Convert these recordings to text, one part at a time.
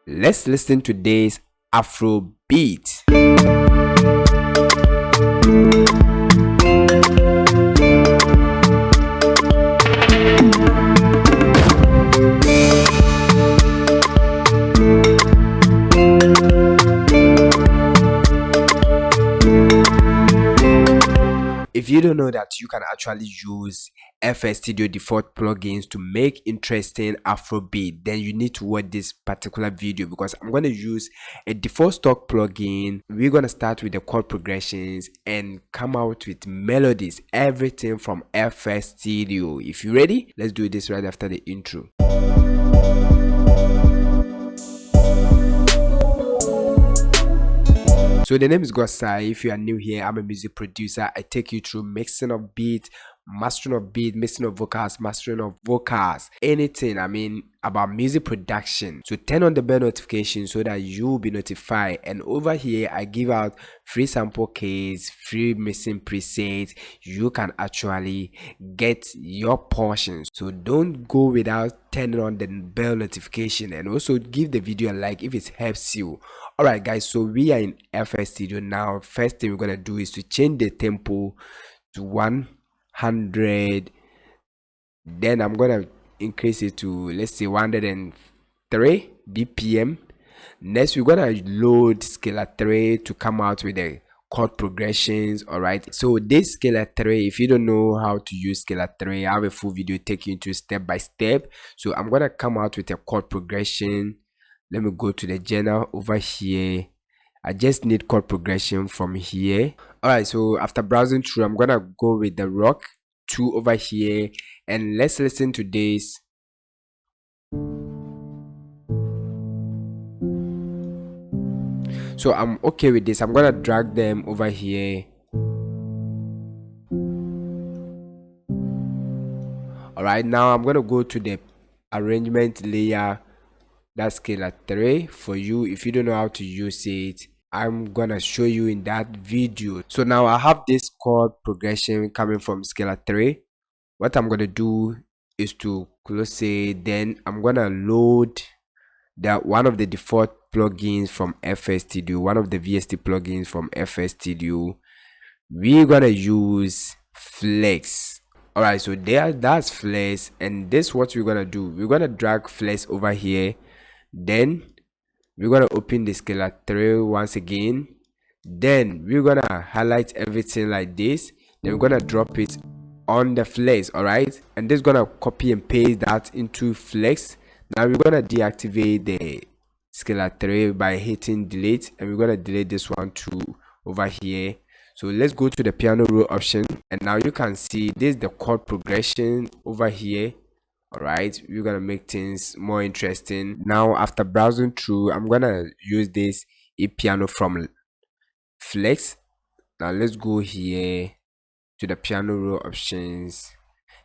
Let's listen to today's Afrobeat. If you don't know that you can actually use FL Studio default plugins to make interesting Afrobeat, then you need to watch this particular video because I'm going to use a default stock plugin. We're going to start with the chord progressions and come out with melodies, everything from FL Studio. If you're ready, let's do this right after the intro. So the name is Gosai. If you are new here, I'm a music producer. I take you through mixing of beat, mastering of beat, mixing of vocals, mastering of vocals, anything about music production. So turn on the bell notification so that you'll be notified. And over here I give out free sample kits, free mixing presets. You can actually get your portions, so don't go without turning on the bell notification, and also give the video a like if it helps you. Alright guys, so we are in FL Studio now. First thing we're gonna do is to change the tempo to 100. Then I'm gonna increase it to, let's say, 103 BPM. Next we're gonna load scalar 3 to come out with the chord progressions. Alright, so this scalar 3, if you don't know how to use scalar 3, I have a full video taking you through step by step. So I'm gonna come out with a chord progression. Let me go to the journal over here. I just need chord progression from here. Alright, so after browsing through, I'm gonna go with the rock 2 over here, and let's listen to this. So I'm okay with this. I'm gonna drag them over here. Alright, now I'm gonna go to the arrangement layer. That's scalar 3 for you. If you don't know how to use it, I'm gonna show you in that video. So now I have this chord progression coming from scalar 3. What I'm gonna do is to close it. Then I'm gonna load one of the default plugins from FL Studio, one of the VST plugins from FL Studio. We're gonna use Flex. Alright, so that's Flex, and this what we're gonna do. We're gonna drag Flex over here. Then we're gonna open the scalar 3 once again. Then we're gonna highlight everything like this. Then we're gonna drop it on the Flex. Alright, and this is gonna copy and paste that into Flex. Now we're gonna deactivate the scalar 3 by hitting delete, and we're gonna delete this one too over here. So let's go to the piano roll option, and now you can see this is the chord progression over here. Alright, we're gonna make things more interesting. Now after browsing through, I'm gonna use this piano from Flex. Now let's go here to the piano roll options.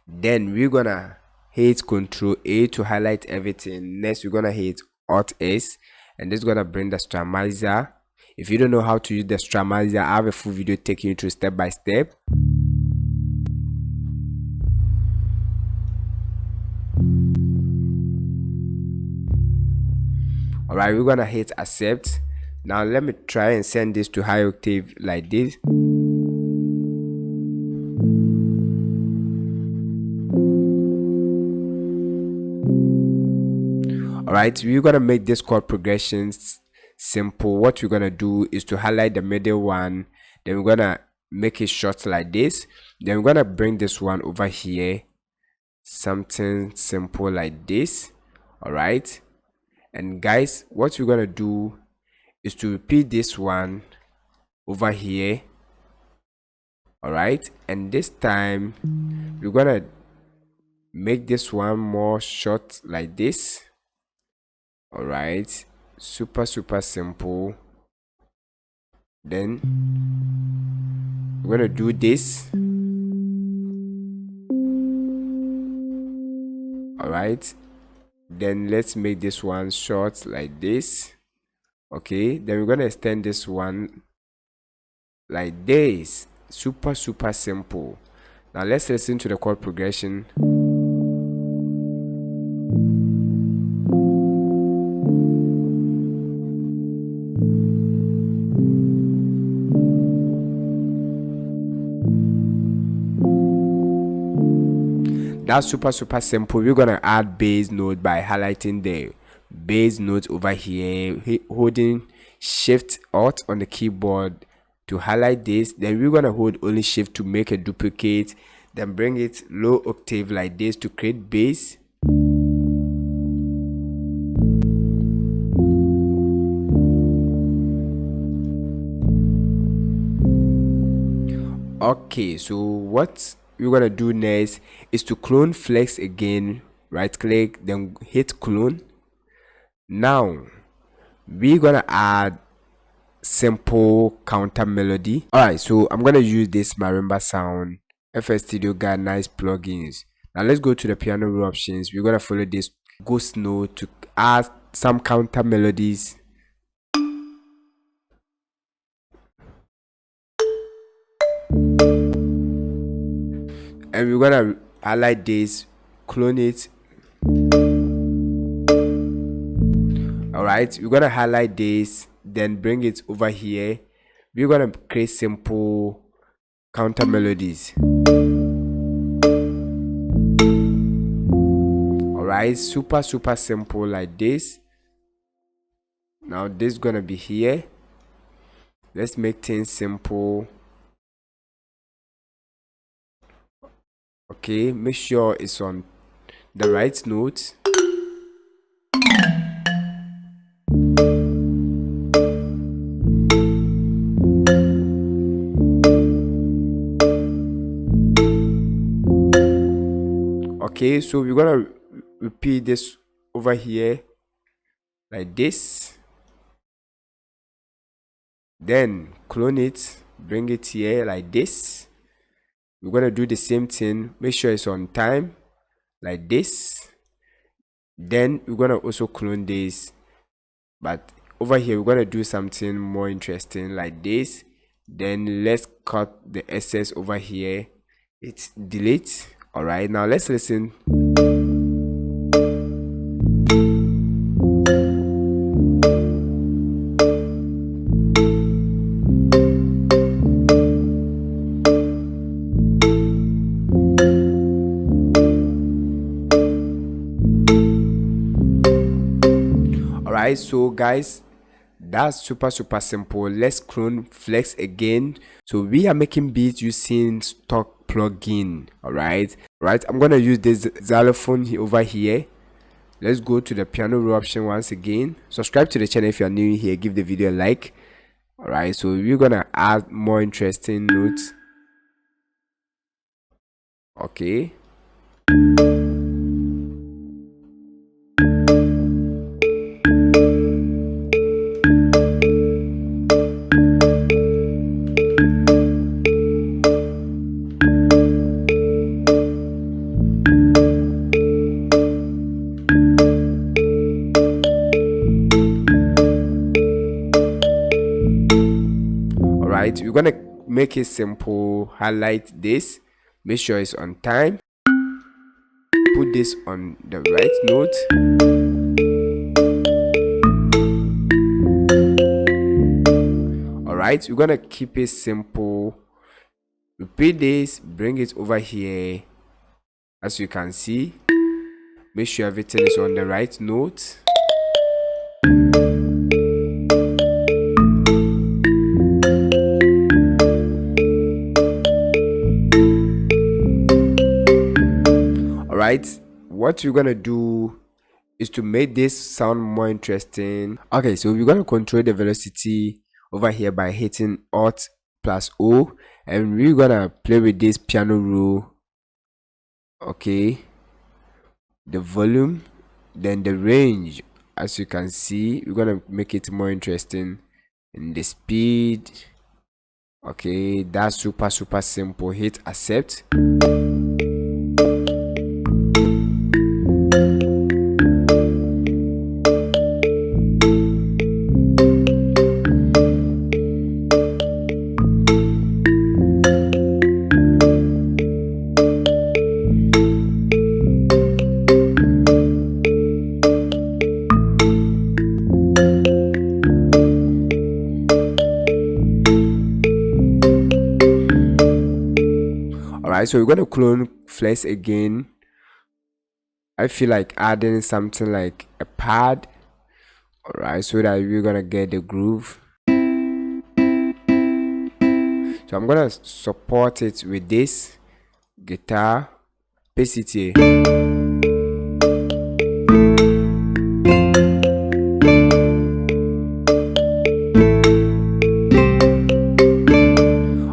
Then we're gonna hit Ctrl A to highlight everything. Next we're gonna hit Alt S, and this is gonna bring the strumizer. If you don't know how to use the strumizer, I have a full video taking you through step by step. Alright, we're gonna hit accept. Now let me try and send this to high octave like this. Alright, we're gonna make this chord progressions simple. What we're gonna do is to highlight the middle one, then we're gonna make it short like this. Then we're gonna bring this one over here, something simple like this. Alright, and guys, what we're gonna do is to repeat this one over here. Alright, and this time we're gonna make this one more short like this. Alright, super simple. Then we're gonna do this. Alright, then let's make this one short like this. Okay, then we're gonna extend this one like this. Super simple. Now let's listen to the chord progression. that's super simple. We're gonna add bass note by highlighting the bass note over here, holding shift alt on the keyboard to highlight this. Then we're gonna hold only shift to make a duplicate, then bring it low octave like this to create bass. Okay, so what we're gonna do next is to clone flex again. Right click, then hit clone. Now we're gonna add simple counter melody. All right, so I'm gonna use this marimba sound. FL Studio got nice plugins. Now let's go to the piano roll options. We're gonna follow this ghost note to add some counter melodies. And we're gonna highlight this, clone it. All right, we're gonna highlight this, then bring it over here. We're gonna create simple counter melodies. All right, super simple like this. Now this is gonna be here. Let's make things simple. Okay, make sure it's on the right note. Okay, so we're gonna repeat this over here like this, then clone it, bring it here like this. We're gonna do the same thing, make sure it's on time like this. Then we're gonna also clone this, but over here we're gonna do something more interesting like this. Then let's cut the excess over here, it's delete. All right, now let's listen. Alright, so guys, that's super simple. Let's clone flex again. So we are making beats using stock plugin. Alright, I'm gonna use this xylophone over here. Let's go to the piano roll option once again. Subscribe to the channel if you are new here, give the video a like. Alright, so we're gonna add more interesting notes. Okay, we're gonna make it simple. Highlight this, make sure it's on time, put this on the right note. All right, we're gonna keep it simple. Repeat this, bring it over here. As you can see, make sure everything is on the right note. Alright, what you're gonna do is to make this sound more interesting. Okay, so we're gonna control the velocity over here by hitting Alt plus O, and we're gonna play with this piano roll. Okay, the volume, then the range. As you can see, we're gonna make it more interesting, and the speed. Okay, that's super simple. Hit accept. Alright, so we're going to clone flex again. I feel like adding something like a pad, alright, so that we're gonna get the groove. So I'm gonna support it with this guitar, paste it here.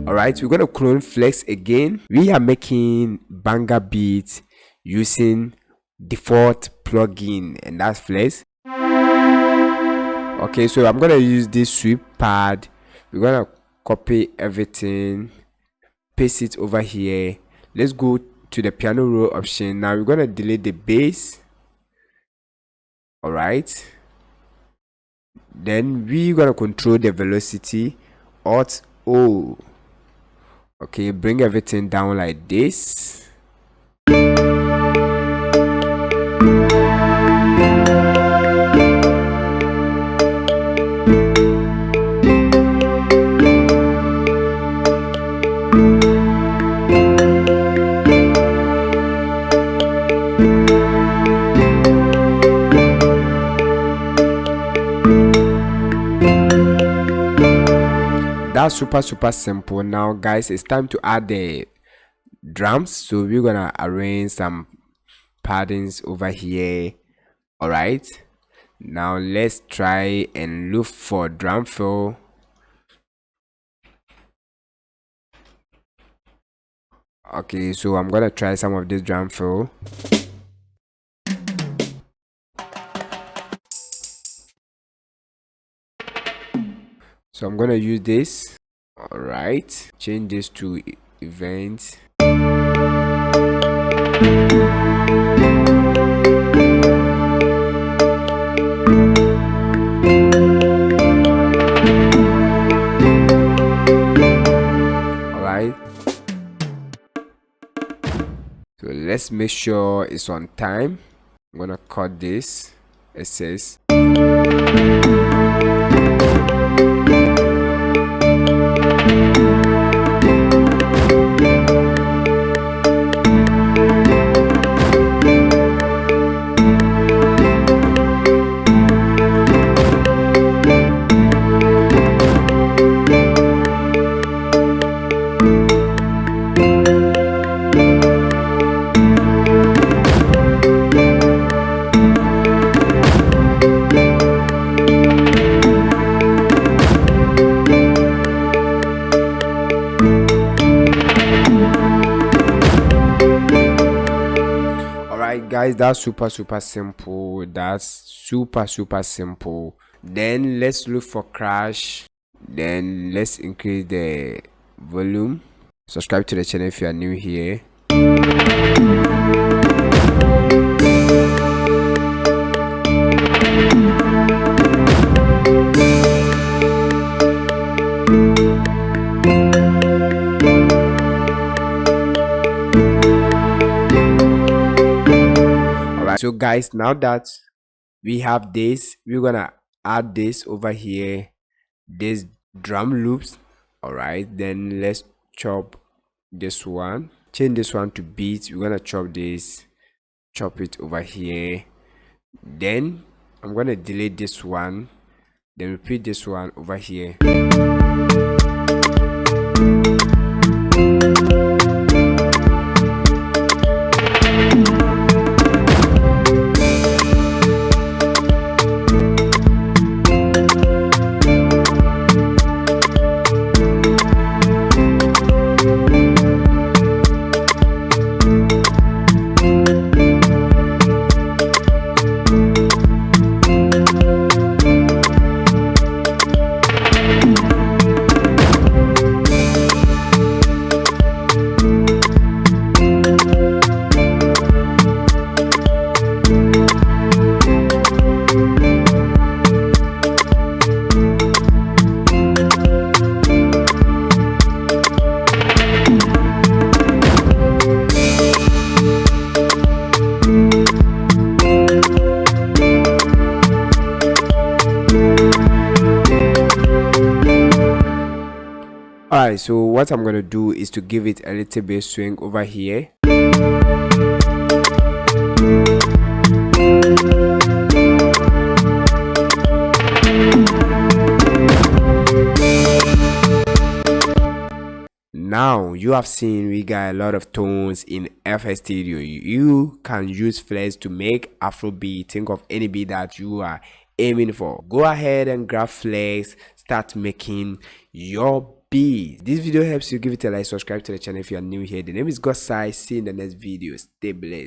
Alright, we're gonna clone flex again. We are making banger beats using default plugin, and that's flex. Okay, so I'm gonna use this sweep pad. We're gonna copy everything, paste it over here. Let's go to the piano roll option. Now we're gonna delete the bass. Alright, then we're gonna control the velocity, Alt O. Okay, bring everything down like this. That's super simple. Now guys, it's time to add the drums. So we're gonna arrange some paddings over here. All right, now let's try and look for drum fill. Okay, so I'm gonna try some of this drum fill. So I'm gonna use this. All right, change this to events. All right, so let's make sure it's on time. I'm gonna cut this excess. Guys, that's super simple. That's super simple. Then let's look for crash. Then let's increase the volume. Subscribe to the channel if you are new here. So guys, now that we have this, we're gonna add this over here, this drum loops. All right, then let's chop this one, change this one to beats. We're gonna chop this, chop it over here. Then I'm gonna delete this one, then repeat this one over here. Alright, so what I'm gonna do is to give it a little bit swing over here. Now you have seen we got a lot of tones in FL Studio. You can use Flex to make Afrobeat. Think of any beat that you are aiming for. Go ahead and grab Flex, start making your beat. This video helps you, give it a like, subscribe to the channel if you are new here. The name is God Sai. See you in the next video. Stay blessed.